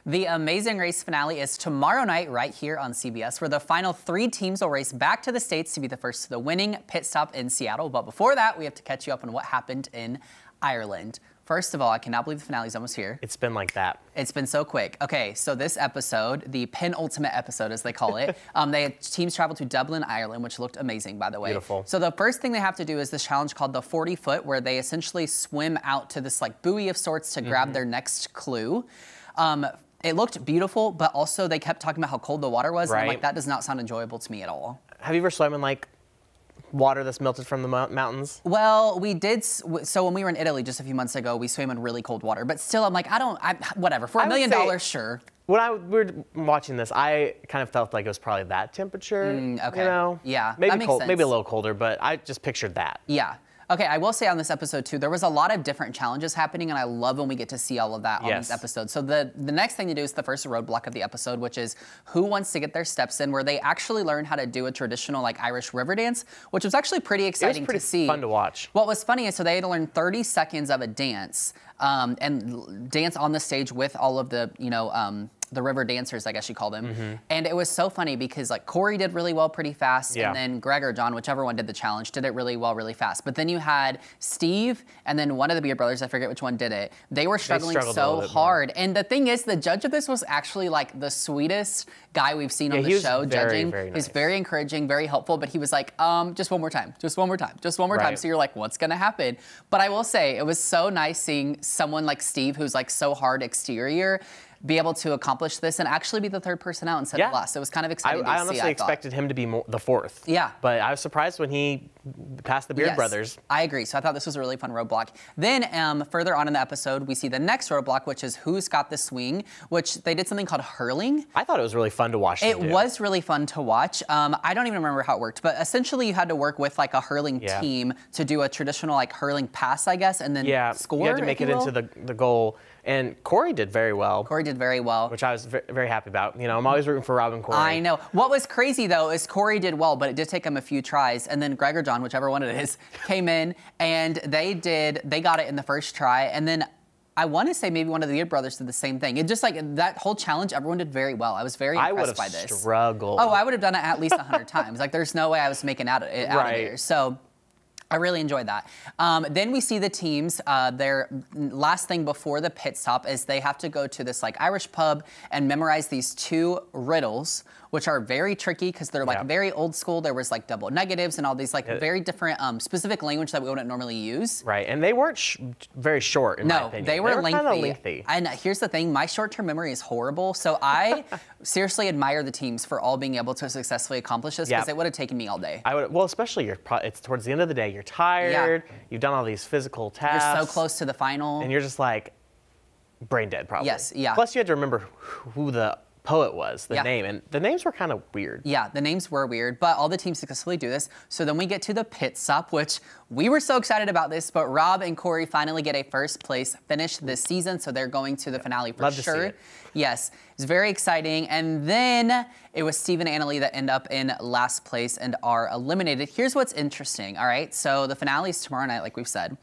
The Amazing Race finale is tomorrow night right here on CBS, where the final 3 teams will race back to the States to be the first to the winning pit stop in Seattle. But before that, we have to catch you up on what happened in Ireland. First of all, I cannot believe the finale's almost here. It's been like that. It's been so quick. Okay, so this episode, the penultimate episode as they call it, they had teams travel to Dublin, Ireland, which looked amazing, by the way. Beautiful. So the first thing they have to do is this challenge called the 40-foot, where they essentially swim out to this like buoy of sorts to grab their next clue. It looked beautiful, but also they kept talking about how cold the water was. Right. And I'm like, that does not sound enjoyable to me at all. Have you ever swum in like water that's melted from the mountains? Well, we did. So when we were in Italy just a few months ago, we swam in really cold water. But still, I'm like, whatever. For $1 million, sure. When we were watching this, I kind of felt like it was probably that temperature. Okay. You know? Yeah. Maybe that makes cold, sense. maybe a little colder, but I just pictured that. Yeah. Okay, I will say on this episode too, there was a lot of different challenges happening, and I love when we get to see all of that on these episodes. So the next thing to do is the first roadblock of the episode, which is who wants to get their steps in, where they actually learn how to do a traditional like Irish river dance, which was actually pretty exciting to see. Fun to watch. What was funny is so they had to learn 30 seconds of a dance and dance on the stage with all of the, the river dancers, I guess you call them. And it was so funny because like Corey did really well pretty fast, and then Greg or John, whichever one did the challenge, did it really well really fast. But then you had Steve and then one of the Beard brothers, I forget which one did it. They were struggling so hard. And the thing is, the judge of this was actually like the sweetest guy we've seen on the show judging. Very nice. He's very encouraging, very helpful, but he was like, just one more time, just one more time, just one more time. So you're like, what's gonna happen? But I will say, it was so nice seeing someone like Steve, who's like so hard exterior, be able to accomplish this and actually be the third person out instead of last. It was kind of exciting to see, I honestly expected him to be the fourth. Yeah. But I was surprised when he passed the Beard brothers. I agree. So I thought this was a really fun roadblock. Then further on in the episode, we see the next roadblock, which is who's got the swing, which they did something called hurling. I thought it was really fun to watch. It was really fun to watch. I don't even remember how it worked, but essentially you had to work with like a hurling team to do a traditional like hurling pass, I guess, and then score. You had to make it into the goal. And Corey did very well. Corey did very well. Which I was very happy about. You know, I'm always rooting for Rob and Corey. I know. What was crazy, though, is Corey did well, but it did take him a few tries. And then Greg or John, whichever one it is, came in, and they got it in the first try. And then I want to say maybe one of the Beard brothers did the same thing. It just like that whole challenge, everyone did very well. I was very impressed by this. I would have struggled. Oh, I would have done it at least 100 times. Like, there's no way I was making out of there. So I really enjoyed that. Then we see the teams, their last thing before the pit stop is they have to go to this like Irish pub and memorize these 2 riddles, which are very tricky because they're like very old school. There was like double negatives and all these like very different specific language that we wouldn't normally use. Right, and they weren't very short in my opinion. They were lengthy. Kind of lengthy. And here's the thing, my short-term memory is horrible, so I seriously admire the teams for all being able to successfully accomplish this because it would have taken me all day. Well, especially it's towards the end of the day, you're tired, you've done all these physical tasks. You're so close to the final. And you're just like brain dead probably. Yes, yeah. Plus you had to remember who the poet was, the name, and the names were kind of weird. Yeah, the names were weird, but all the teams successfully do this. So then we get to the pit stop, which we were so excited about this, but Rob and Corey finally get a first place finish this season, so they're going to the finale for Love sure. To see it. Yes, it's very exciting. And then it was Steve and Annalie that end up in last place and are eliminated. Here's what's interesting, all right? So the finale is tomorrow night, like we've said.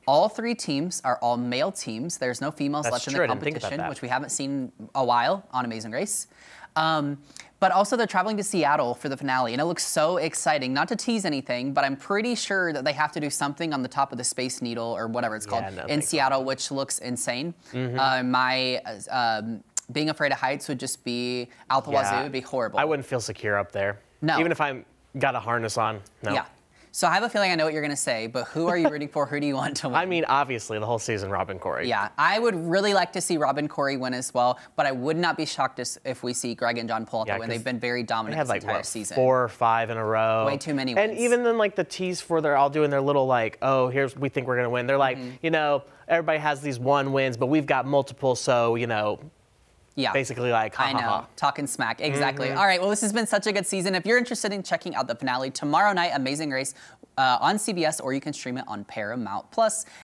All 3 teams are all male teams. There's no females left in the competition, which we haven't seen a while on Amazing Race. But also they're traveling to Seattle for the finale, and it looks so exciting. Not to tease anything, but I'm pretty sure that they have to do something on the top of the Space Needle or whatever it's called in Seattle, which looks insane. Being afraid of heights would just be out the wazoo. It would be horrible. I wouldn't feel secure up there. No. Even if I got a harness on. No. Yeah. So I have a feeling I know what you're going to say, but who are you rooting for? Who do you want to win? I mean, obviously, the whole season, Rob and Corey. Yeah, I would really like to see Rob and Corey win as well, but I would not be shocked if we see Greg and John pull out the win. They've been very dominant this entire season. 4 or 5 in a row. Way too many wins. And even then, like, the tease for they're all doing their little, like, oh, we think we're going to win. They're like, you know, everybody has these 1 wins, but we've got multiple, so, you know, basically like, ha, I know, talking smack, exactly. All right, well, this has been such a good season. If you're interested in checking out the finale tomorrow night, Amazing Race on CBS, or you can stream it on Paramount+.